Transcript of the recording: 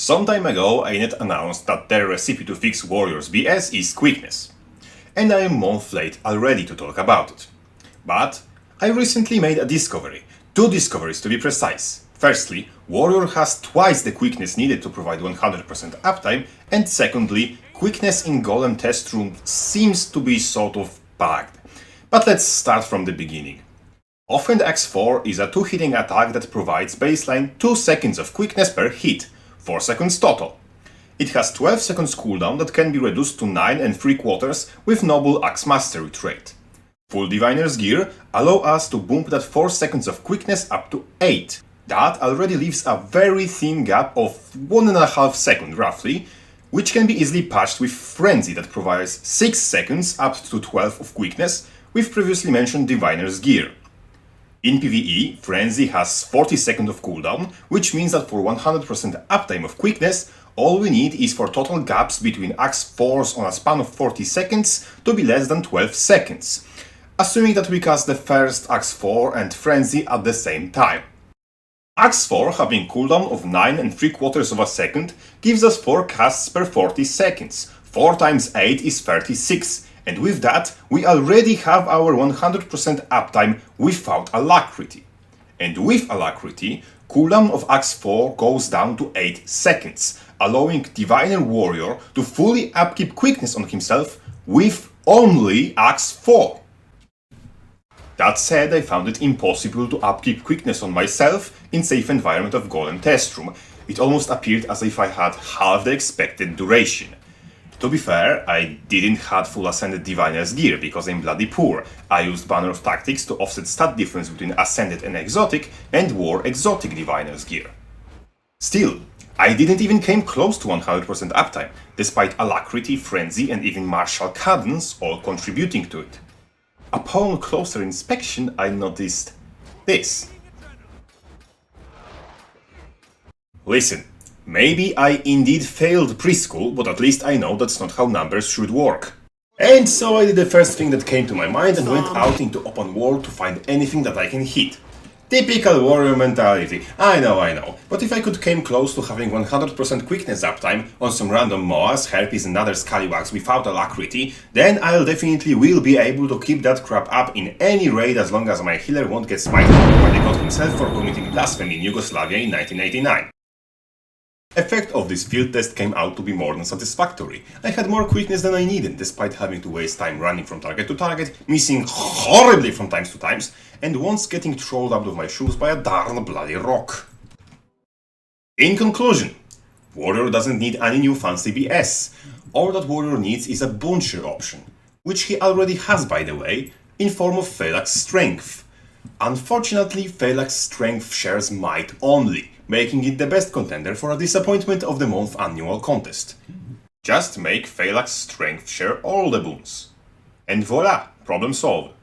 Some time ago, Inet announced that their recipe to fix Warriors BS is Quickness, and I am a month late already to talk about it. But I recently made a discovery, 2 discoveries to be precise. Firstly, Warrior has twice the quickness needed to provide 100% uptime, and secondly, quickness in Golem test room seems to be sort of bugged. But let's start from the beginning. Offhand X4 is a 2-hitting attack that provides baseline 2 seconds of quickness per hit, 4 seconds total. It has 12 seconds cooldown that can be reduced to 9 3/4 with Noble Axe Mastery trait. Full Diviner's Gear allow us to bump that 4 seconds of quickness up to 8. That already leaves a very thin gap of 1.5 seconds roughly, which can be easily patched with Frenzy that provides 6 seconds up to 12 of quickness with previously mentioned Diviner's Gear. In PvE, Frenzy has 40 seconds of cooldown, which means that for 100% uptime of quickness, all we need is for total gaps between Axe 4s on a span of 40 seconds to be less than 12 seconds, assuming that we cast the first Axe 4 and Frenzy at the same time. Axe 4 having cooldown of 9 3/4 seconds gives us 4 casts per 40 seconds, 4 times 8 is 36, and with that we already have our 100% uptime without Alacrity. And with Alacrity, cooldown of Axe 4 goes down to 8 seconds, allowing Diviner Warrior to fully upkeep quickness on himself with only Axe 4. That said, I found it impossible to upkeep quickness on myself in safe environment of Golem test room. It almost appeared as if I had half the expected duration. To be fair, I didn't have full Ascended Diviner's Gear because I'm bloody poor. I used Banner of Tactics to offset stat difference between Ascended and Exotic and wore Exotic Diviner's Gear. Still, I didn't even came close to 100% uptime, despite Alacrity, Frenzy and even Martial Cadence all contributing to it. Upon closer inspection, I noticed this. Listen, maybe I indeed failed preschool, but at least I know that's not how numbers should work. And so I did the first thing that came to my mind and went out into open world to find anything that I can hit. Typical warrior mentality, I know, but if I could came close to having 100% quickness uptime on some random Moas, Harpies and other scallywags without Alacrity, then I'll definitely will be able to keep that crap up in any raid as long as my healer won't get smited by the god himself for committing blasphemy in Yugoslavia in 1989. Effect of this field test came out to be more than satisfactory. I had more quickness than I needed, despite having to waste time running from target to target, missing horribly from times to times, and once getting trolled out of my shoes by a darn bloody rock. In conclusion, Warrior doesn't need any new fancy BS. All that Warrior needs is a bone share option, which he already has by the way, in form of Phalanx Strength. Unfortunately, Phalanx Strength shares might only, making it the best contender for a Disappointment of the Month annual contest. Just make Phalanx Strength share all the boons. And voila, problem solved.